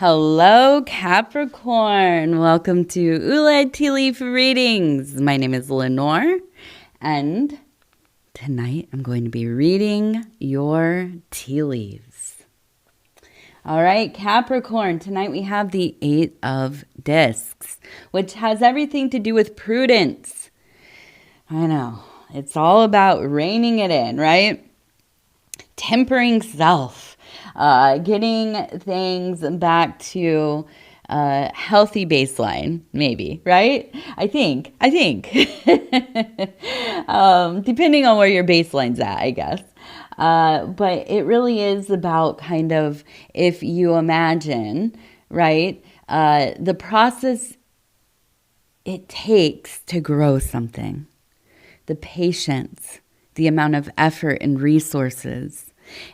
Hello, Capricorn. Welcome to Ula Tea Leaf Readings. My name is Lenor, and tonight I'm going to be reading your tea leaves. All right, Capricorn, tonight we have the Eight of Discs, which has everything to do with prudence. I know, it's all about reining it in, right? Tempering self. Getting things back to a healthy baseline, maybe, right? I think. Depending on where your baseline's at, I guess. But it really is about kind of, if you imagine, right, the process it takes to grow something, the patience, the amount of effort and resources.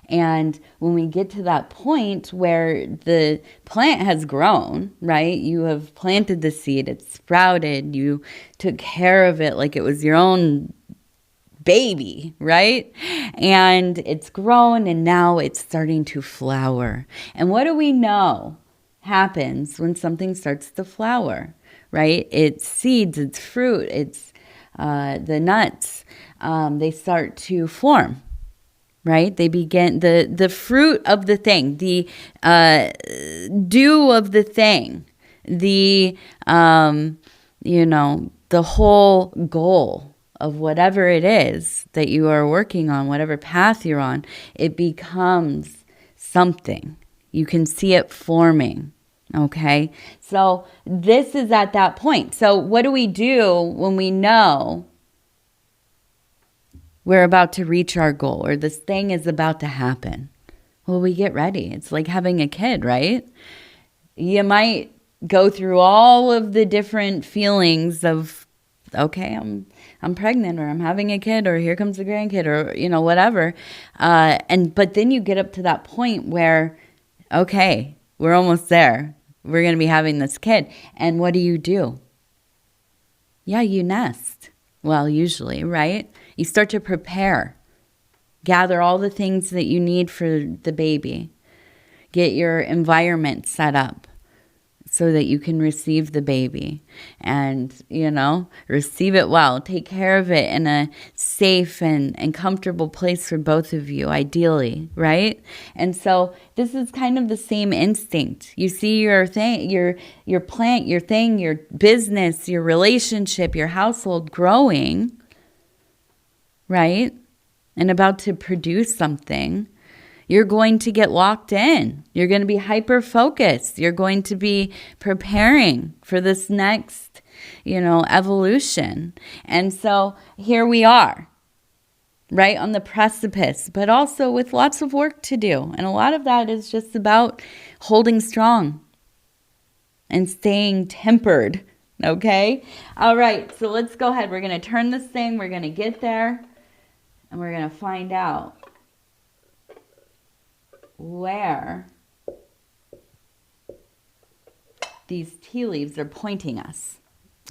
And when we get to that point where the plant has grown, right? You have planted the seed, it's sprouted, you took care of it like it was your own baby, right? And it's grown and now it's starting to flower. And what do we know happens when something starts to flower, right? It's seeds, it's fruit, it's the nuts. They start to form. Right? They begin, the fruit of the thing, the dew of the thing, the whole goal of whatever it is that you are working on, whatever path you're on, it becomes something. You can see it forming. Okay? So this is at that point. So what do we do when we know we're about to reach our goal or this thing is about to happen? Well, we get ready. It's like having a kid, right? You might go through all of the different feelings of, okay, I'm pregnant, or I'm having a kid, or here comes a grandkid, or whatever. But then you get up to that point where, okay, we're almost there. We're going to be having this kid. And what do? Yeah, you nest. Well, usually, right? You start to prepare. Gather all the things that you need for the baby. Get your environment set up so that you can receive the baby. And, receive it well. Take care of it in a safe and comfortable place for both of you, ideally, right? And so this is kind of the same instinct. You see your thing, your plant, your thing, your business, your relationship, your household growing, right? And about to produce something. You're going to get locked in. You're going to be hyper-focused. You're going to be preparing for this next, evolution. And so here we are, right on the precipice, but also with lots of work to do. And a lot of that is just about holding strong and staying tempered, okay? All right, so let's go ahead. We're going to turn this thing. We're going to get there, and we're going to find out where these tea leaves are pointing us.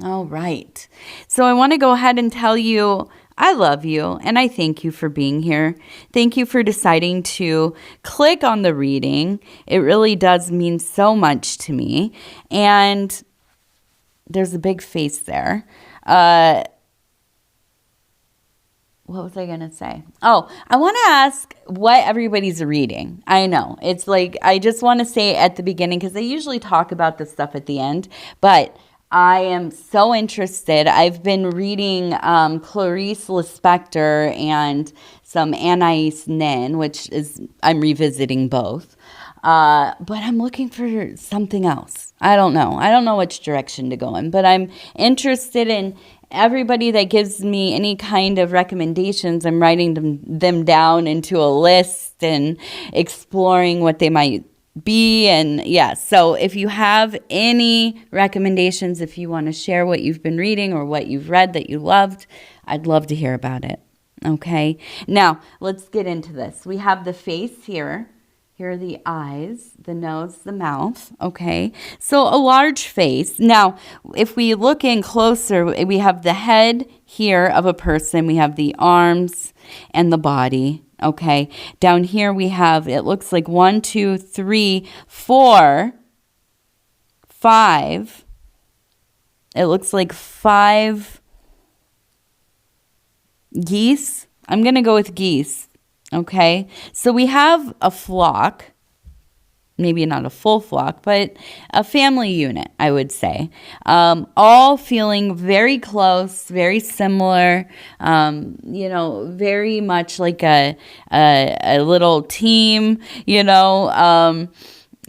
All right. So I want to go ahead and tell you I love you and I thank you for being here. Thank you for deciding to click on the reading. It really does mean so much to me. And there's a big face there. What was I going to say? Oh, I want to ask what everybody's reading. I know. It's like, I just want to say at the beginning, because I usually talk about this stuff at the end, but I am so interested. I've been reading Clarice Lispector and some Anais Nin, which is, I'm revisiting both. But I'm looking for something else. I don't know which direction to go in, but I'm interested in everybody that gives me any kind of recommendations. I'm writing them down into a list and exploring what they might be. And yeah, so if you have any recommendations, if you want to share what you've been reading or what you've read that you loved, I'd love to hear about it. Okay, now let's get into this. We have the face here. Here are the eyes, the nose, the mouth, okay? So a large face. Now, if we look in closer, we have the head here of a person. We have the arms and the body, okay? Down here we have, it looks like 1, 2, 3, 4 5. It looks like 5 geese. I'm going to go with geese. Okay. So we have a flock. Maybe not a full flock, but a family unit, I would say. All feeling very close, very similar, very much like a little team,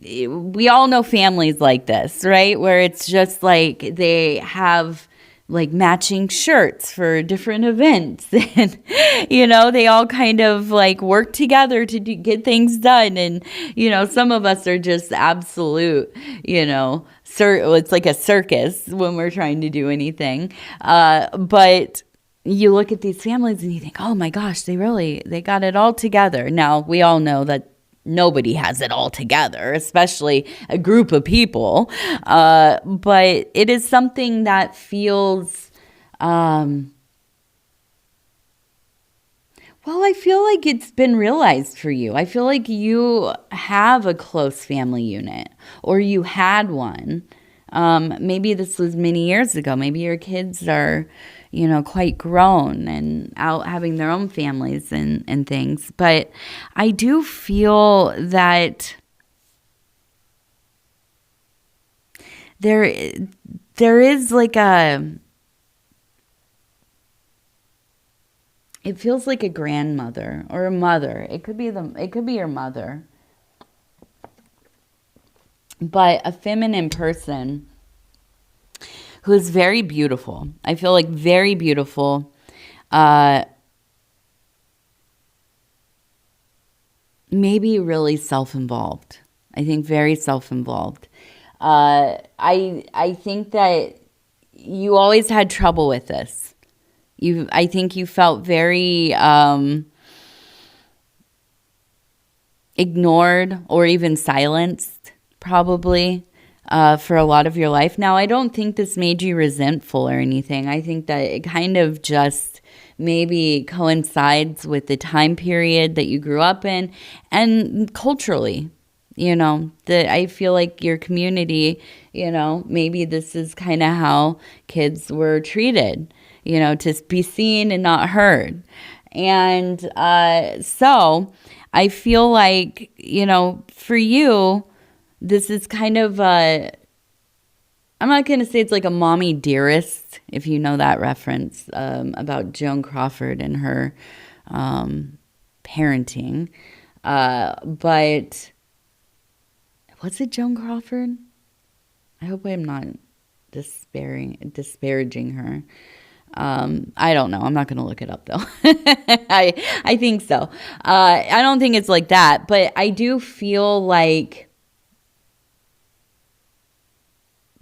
we all know families like this, right? Where it's just like they have like matching shirts for different events and they all kind of like work together to get things done. And some of us are just absolute it's like a circus when we're trying to do anything, but you look at these families and you think, oh my gosh, they got it all together. Now we all know that nobody has it all together, especially a group of people. But it is something that feels, I feel like it's been realized for you. I feel like you have a close family unit, or you had one. Maybe this was many years ago. Maybe your kids are, quite grown and out having their own families and things. But I do feel that there is like it feels like a grandmother or a mother. It could be your mother. But a feminine person who is very beautiful. I feel like very beautiful. Maybe really self-involved. I think very self-involved. I think that you always had trouble with this. I think you felt very ignored or even silenced, probably. For a lot of your life. Now, I don't think this made you resentful or anything. I think that it kind of just maybe coincides with the time period that you grew up in and culturally, I feel like your community, maybe this is kind of how kids were treated, to be seen and not heard. And so I feel like, for you, this is kind of I'm not going to say it's like a mommy dearest, if you know that reference, about Joan Crawford and her parenting. But was it Joan Crawford? I hope I'm not disparaging her. I don't know. I'm not going to look it up, though. I think so. I don't think it's like that. But I do feel like,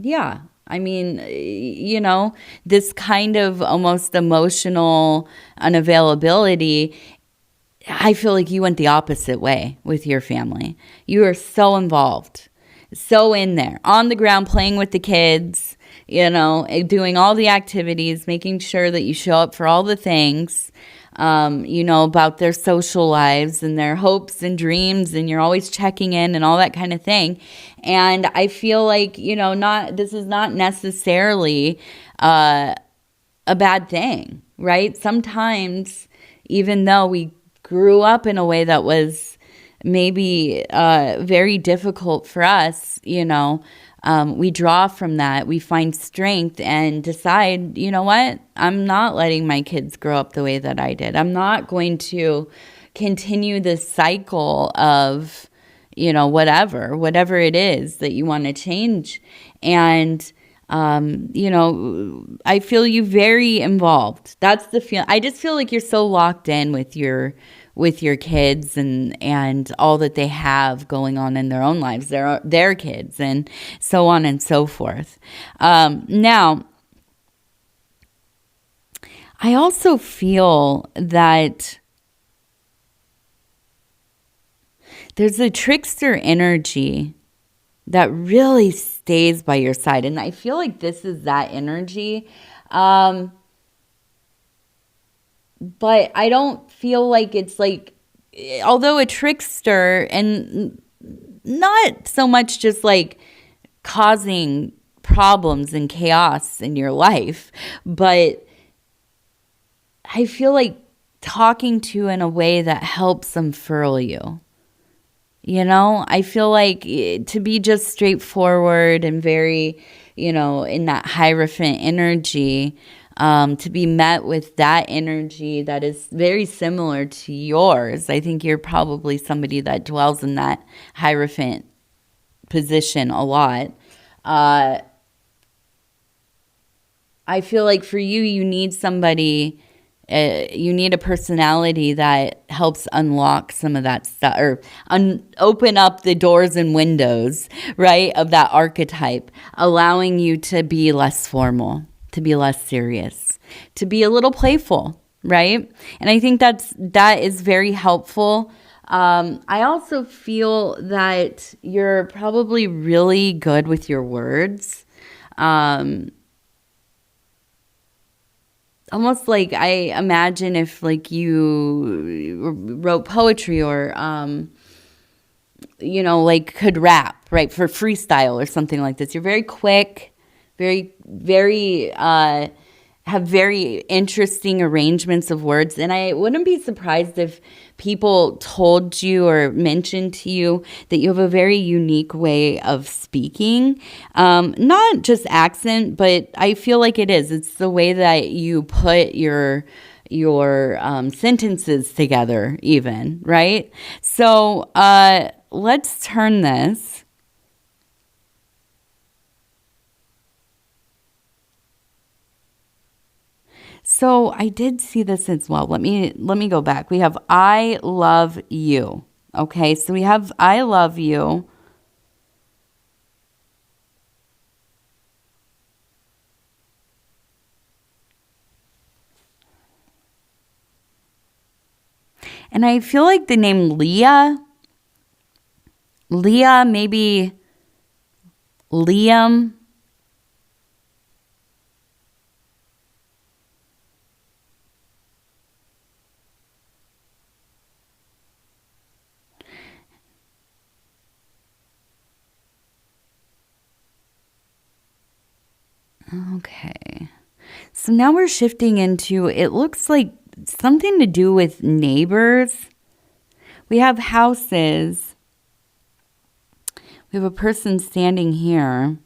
yeah, I mean, this kind of almost emotional unavailability, I feel like you went the opposite way with your family. You are so involved, so in there, on the ground, playing with the kids, doing all the activities, making sure that you show up for all the things, about their social lives and their hopes and dreams, and you're always checking in and all that kind of thing. And I feel like, this is not necessarily a bad thing, right? Sometimes, even though we grew up in a way that was maybe very difficult for us, we draw from that. We find strength and decide, you know what? I'm not letting my kids grow up the way that I did. I'm not going to continue this cycle of, whatever it is that you want to change. And, I feel you very involved. That's the feel. I just feel like you're so locked in with your kids and all that they have going on in their own lives, their kids, and so on and so forth. Now, I also feel that there's a trickster energy that really stays by your side. And I feel like this is that energy. But I don't feel like it's like, although a trickster, and not so much just like causing problems and chaos in your life, but I feel like talking to in a way that helps unfurl you. You know, I feel like to be just straightforward and very, in that Hierophant energy, to be met with that energy that is very similar to yours. I think you're probably somebody that dwells in that Hierophant position a lot. I feel like for you, you need somebody, you need a personality that helps unlock some of that stuff, or open up the doors and windows, right, of that archetype, allowing you to be less formal, to be less serious, to be a little playful, right? And I think that is very helpful. I also feel that you're probably really good with your words. Almost like I imagine if like you wrote poetry or, like could rap, right, for freestyle or something like this. You're very quick, very, very, have very interesting arrangements of words. And I wouldn't be surprised if people told you or mentioned to you that you have a very unique way of speaking. Not just accent, but I feel like it is. It's the way that you put your sentences together even, right? So let's turn this. So I did see this as well. Let me go back. We have I love you. Okay, so we have I love you. And I feel like the name Leah, maybe Liam. Okay. So now we're shifting into, it looks like something to do with neighbors. We have houses. We have a person standing here.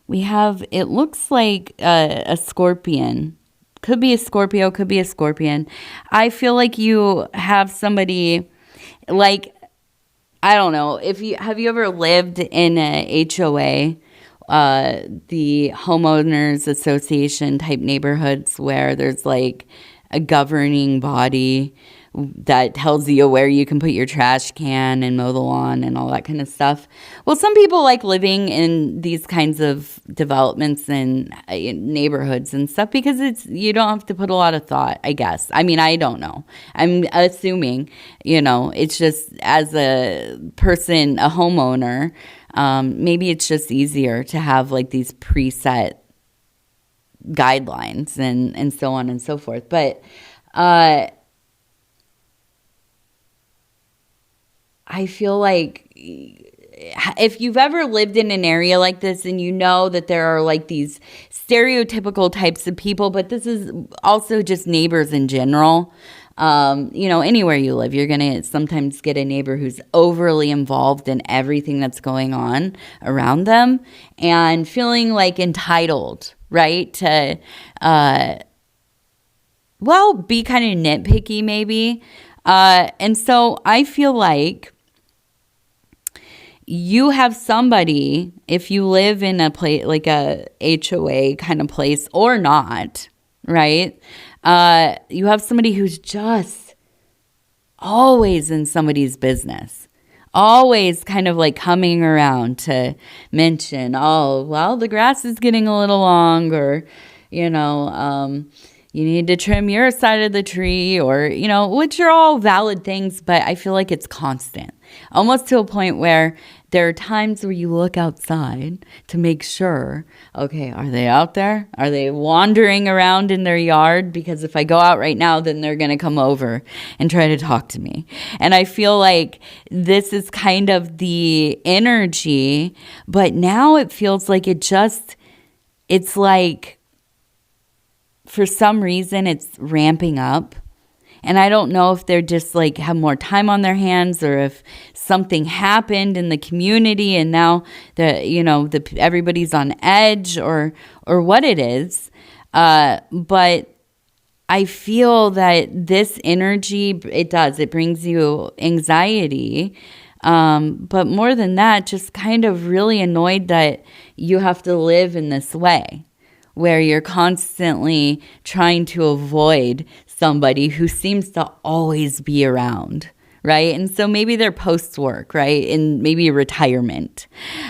We have, it looks like a scorpion. Could be a Scorpio, could be a scorpion. I feel like you have somebody, like, I don't know, have you ever lived in a HOA? The homeowners association type neighborhoods where there's like a governing body that tells you where you can put your trash can and mow the lawn and all that kind of stuff. Well, some people like living in these kinds of developments and neighborhoods and stuff because you don't have to put a lot of thought, I guess. I mean, I don't know. I'm assuming, it's just as a person, a homeowner, maybe it's just easier to have like these preset guidelines and so on and so forth. But I feel like if you've ever lived in an area like this and you know that there are like these stereotypical types of people, but this is also just neighbors in general. Anywhere you live, you're going to sometimes get a neighbor who's overly involved in everything that's going on around them and feeling like entitled, right? To, be kind of nitpicky maybe. And so I feel like you have somebody, if you live in a place like a HOA kind of place or not, right? You have somebody who's just always in somebody's business, always kind of like coming around to mention, oh, well, the grass is getting a little long, or, you need to trim your side of the tree, or, which are all valid things, but I feel like it's constant, almost to a point where there are times where you look outside to make sure, okay, are they out there? Are they wandering around in their yard? Because if I go out right now, then they're going to come over and try to talk to me. And I feel like this is kind of the energy, but now it feels like it's like for some reason it's ramping up. And I don't know if they're just like have more time on their hands or if something happened in the community and now everybody's on edge or what it is. But I feel that this energy, it brings you anxiety. But more than that, just kind of really annoyed that you have to live in this way where you're constantly trying to avoid somebody who seems to always be around, right? And so maybe they're post-work, right? And maybe retirement.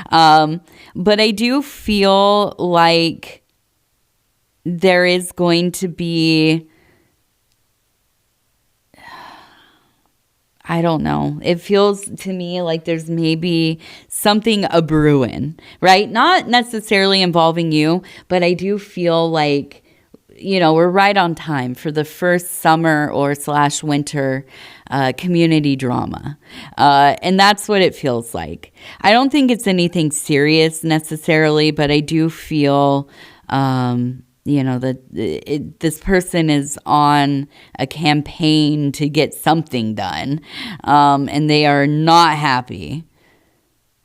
But I do feel like there is going to be, I don't know. It feels to me like there's maybe something a-brewing, right? Not necessarily involving you, but I do feel like, we're right on time for the first summer or / winter community drama. And that's what it feels like. I don't think it's anything serious necessarily, but I do feel, that this person is on a campaign to get something done, and they are not happy.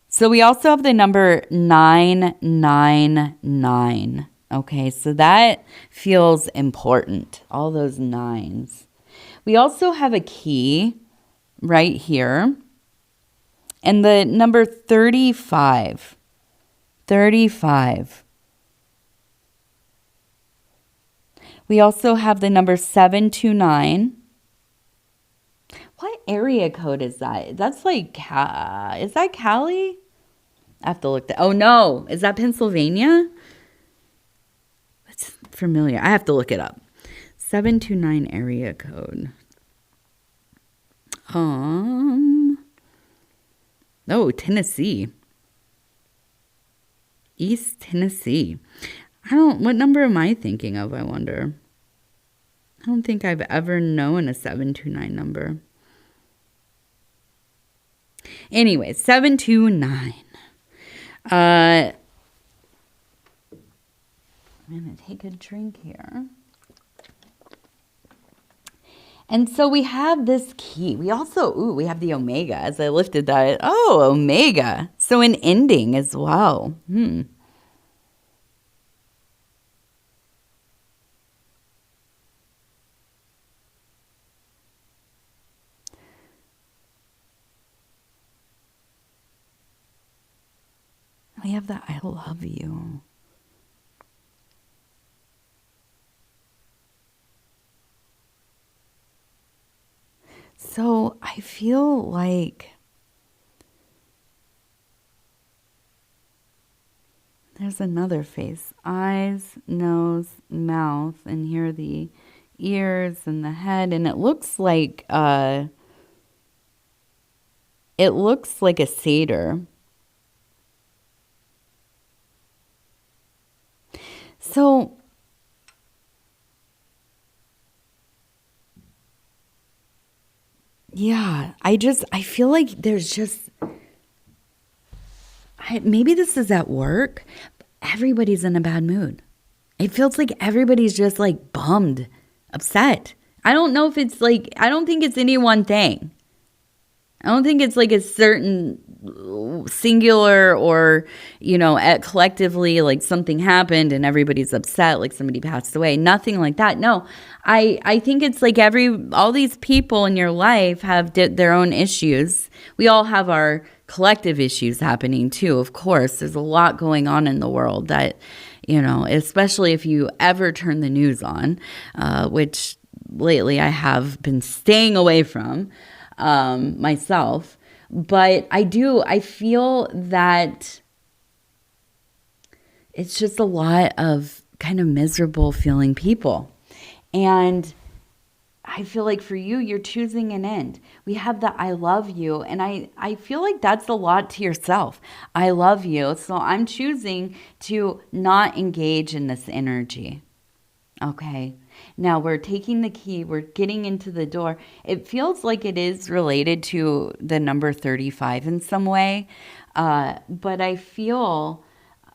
So we also have the number 999. Okay, so that feels important, all those nines. We also have a key right here, and the number 35. 35. We also have the number 729. What area code is that? That's like, is that Cali? I have to look that. Oh, no. Is that Pennsylvania? That's familiar. I have to look it up. 729 area code. Oh, Tennessee. East Tennessee. What number am I thinking of, I wonder? I don't think I've ever known a 729 number. Anyway, 729. I'm going to take a drink here. And so we have this key. We also, we have the omega as I lifted that. Oh, omega. So an ending as well. We have the I love you. So I feel like there's another face. Eyes, nose, mouth, and here are the ears and the head. And it looks like a satyr. So yeah, I feel like there's just, maybe this is at work. Everybody's in a bad mood. It feels like everybody's just like bummed, upset. I don't know if it's like, I don't think it's any one thing. I don't think it's like a certain singular or, collectively like something happened and everybody's upset, like somebody passed away. Nothing like that. No, I think it's like all these people in your life have their own issues. We all have our collective issues happening too. Of course, there's a lot going on in the world that, especially if you ever turn the news on, which lately I have been staying away from myself. But I feel that it's just a lot of kind of miserable feeling people. And I feel like for you, you're choosing an end. We have the I love you. And I feel like that's a lot to yourself. I love you. So I'm choosing to not engage in this energy. Okay. Now we're taking the key, we're getting into the door. It feels like it is related to the number 35 in some way. But I feel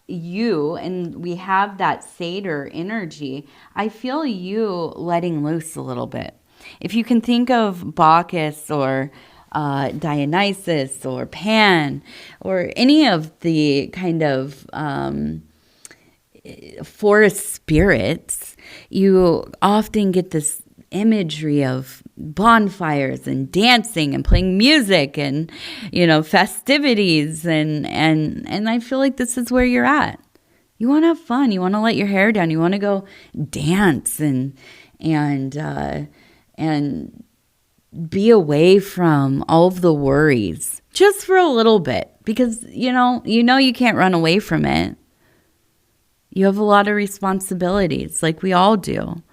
you, and we have that satyr energy. I feel you letting loose a little bit. If you can think of Bacchus or Dionysus or Pan or any of the kind of forest spirits, you often get this imagery of bonfires and dancing and playing music and, festivities. And I feel like this is where you're at. You want to have fun. You want to let your hair down. You want to go dance and be away from all of the worries just for a little bit, because you can't run away from it. You have a lot of responsibilities, like we all do.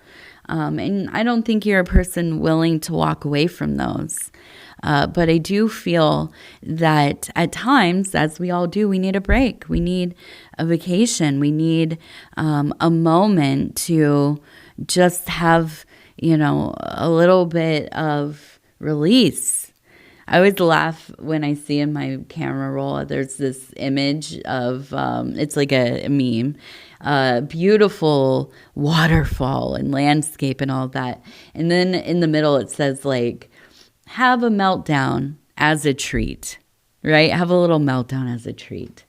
And I don't think you're a person willing to walk away from those. But I do feel that at times, as we all do, we need a break. We need a vacation. We need a moment to just have, a little bit of release. I always laugh when I see in my camera roll, there's this image of, it's like a meme, beautiful waterfall and landscape and all that. And then in the middle, it says like, have a meltdown as a treat, right? Have a little meltdown as a treat.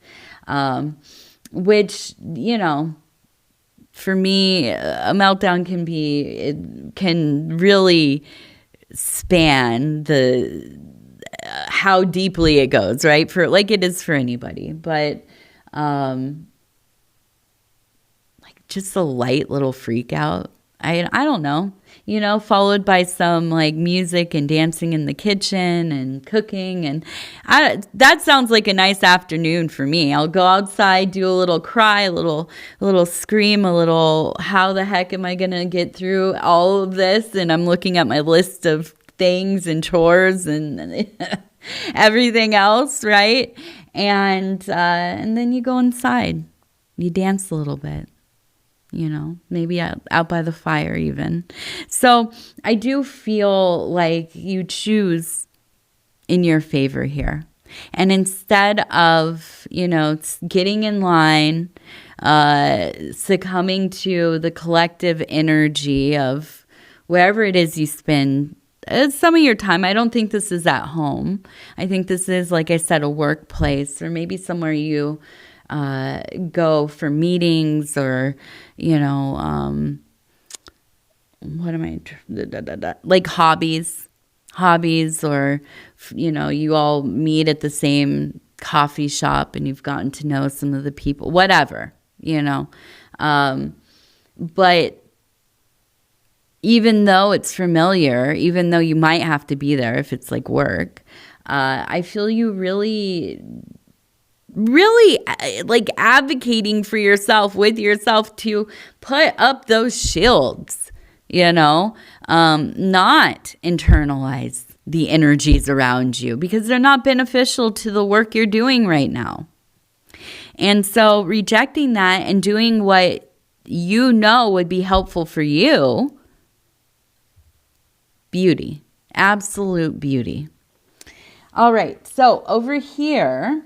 Which, for me, a meltdown can really span how deeply it goes, right? For like it is for anybody, but like just a light little freak out. I don't know, followed by some like music and dancing in the kitchen and cooking. And that sounds like a nice afternoon for me. I'll go outside, do a little cry, a little scream, a little, how the heck am I going to get through all of this? And I'm looking at my list of things and chores and everything else, right? And then you go inside, you dance a little bit. Maybe out by the fire even. So I do feel like you choose in your favor here. And instead of, getting in line, succumbing to the collective energy of wherever it is you spend some of your time. I don't think this is at home. I think this is, like I said, a workplace or maybe somewhere you go for meetings or, like hobbies, or, you all meet at the same coffee shop and you've gotten to know some of the people, whatever, but even though it's familiar, even though you might have to be there if it's like work, I feel you really like advocating for yourself, with yourself, to put up those shields, not internalize the energies around you because they're not beneficial to the work you're doing right now. And so rejecting that and doing what would be helpful for you, beauty, absolute beauty. All right, so over here,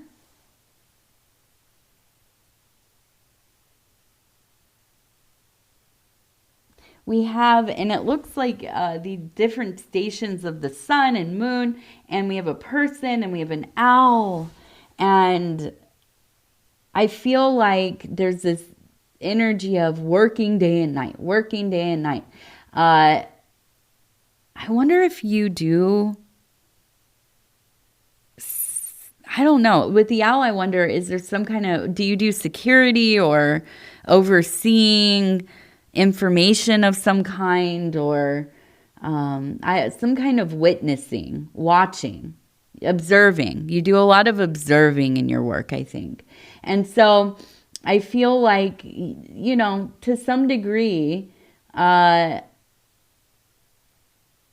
we have, and it looks like the different stations of the sun and moon, and we have a person, and we have an owl, and I feel like there's this energy of working day and night. I wonder if you do, I don't know. With the owl, I wonder, is there some kind of, do you do security or overseeing information of some kind, or some kind of witnessing, watching, observing? You do a lot of observing in your work, I think. And so I feel like, to some degree,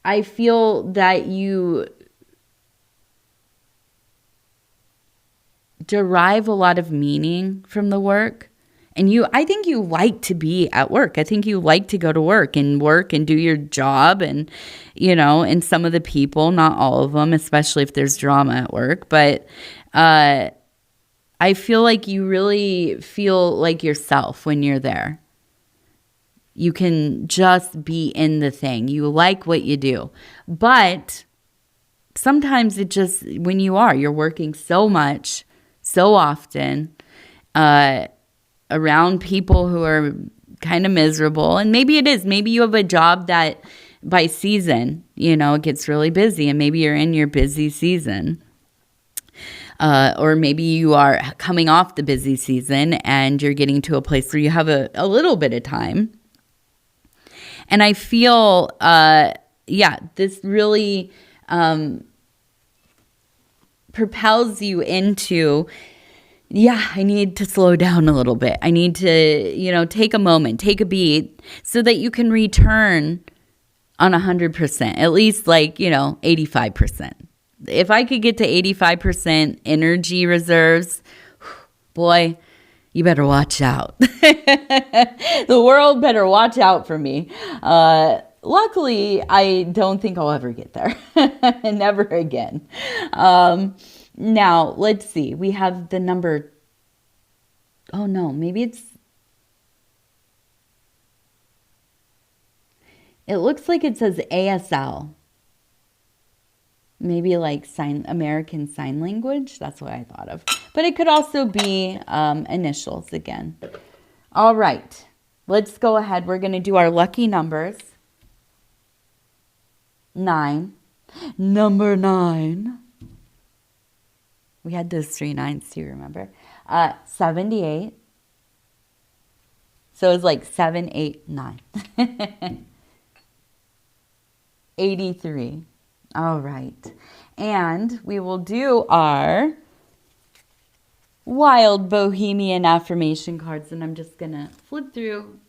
I feel that you derive a lot of meaning from the work. And I think you like to be at work. I think you like to go to work and do your job. And, and some of the people, not all of them, especially if there's drama at work. But I feel like you really feel like yourself when you're there. You can just be in the thing. You like what you do. But sometimes when you're working so much, so often, around people who are kind of miserable. And maybe you have a job that by season, it gets really busy, and maybe you're in your busy season. Or maybe you are coming off the busy season and you're getting to a place where you have a little bit of time. And I feel, this really propels you into, I need to slow down a little bit. I need to, take a moment, take a beat so that you can return on 100%, at least 85%. If I could get to 85% energy reserves, boy, you better watch out. The world better watch out for me. Luckily, I don't think I'll ever get there. Never again. Now, let's see. We have the number. Oh, no. Maybe it looks like it says ASL. Maybe American Sign Language. That's what I thought of. But it could also be initials again. All right. Let's go ahead. We're going to do our lucky numbers. 9. Number 9. We had those 3 9s too, remember? 78. So it's 7, 8, 9. 83. All right. And we will do our wild bohemian affirmation cards. And I'm just going to flip through.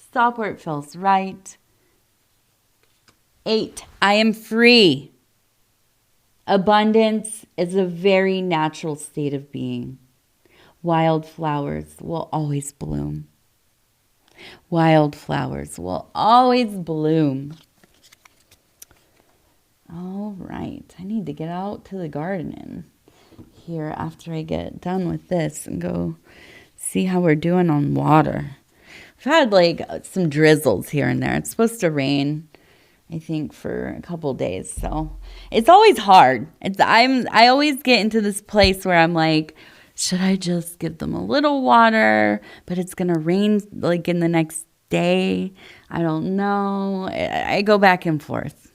Stop where it feels right. 8. I am free. Abundance is a very natural state of being. Wildflowers will always bloom. Wildflowers will always bloom. All right. I need to get out to the garden here after I get done with this and go see how we're doing on water. I've had some drizzles here and there. It's supposed to rain, I think, for a couple days. So it's always hard. I always get into this place where I'm like, should I just give them a little water? But it's going to rain in the next day. I don't know. I go back and forth.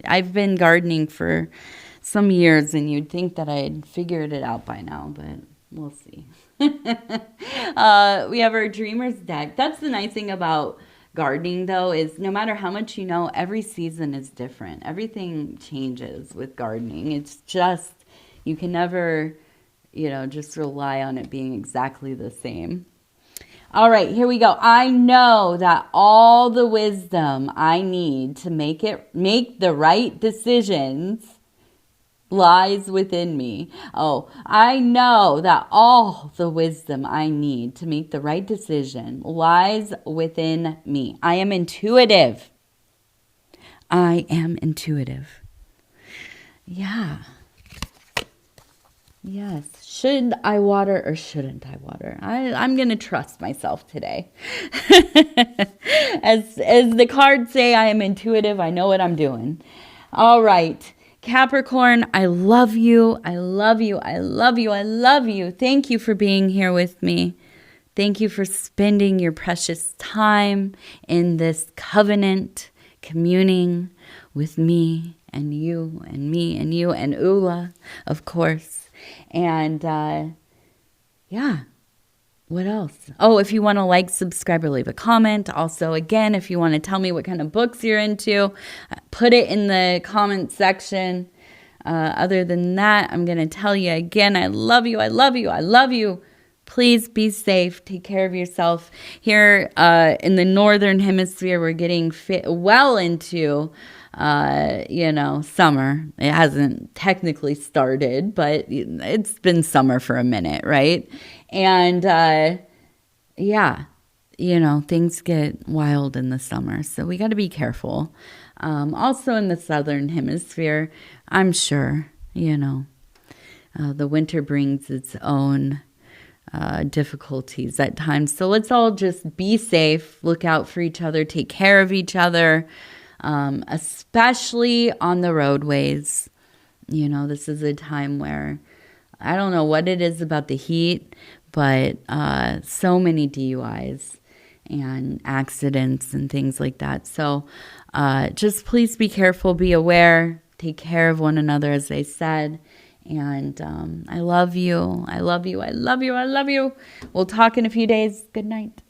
I've been gardening for some years, and you'd think that I'd figured it out by now, but we'll see. We have our Dreamer's deck. That's the nice thing about gardening, though, is no matter how much you know, every season is different. Everything changes with gardening. It's just, you can never, just rely on it being exactly the same. All right, here we go. I know that all the wisdom I need to make the right decisions lies within me. Oh, I know that all the wisdom I need to make the right decision lies within me. I am intuitive. I am intuitive. Yeah. Yes. Should I water or shouldn't I water? I'm going to trust myself today. As the cards say, I am intuitive. I know what I'm doing. All right. Capricorn, I love you. I love you. I love you. I love you. Thank you for being here with me. Thank you for spending your precious time in this covenant, communing with me and you and me and you and Ula, of course. And what else? Oh, if you want to subscribe, or leave a comment. Also, again, if you want to tell me what kind of books you're into, put it in the comment section. Other than that, I'm going to tell you again, I love you. I love you. I love you Please be safe. Take care of yourself. Here in the northern hemisphere, we're getting well into, summer. It hasn't technically started, but it's been summer for a minute, right? And things get wild in the summer, so we got to be careful. Also in the southern hemisphere, I'm sure, the winter brings its own difficulties at times. So let's all just be safe, look out for each other, take care of each other, especially on the roadways. This is a time where I don't know what it is about the heat, but so many DUIs and accidents and things like that. So just please be careful, be aware, take care of one another, as I said. And I love you. I love you. I love you. I love you. We'll talk in a few days. Good night.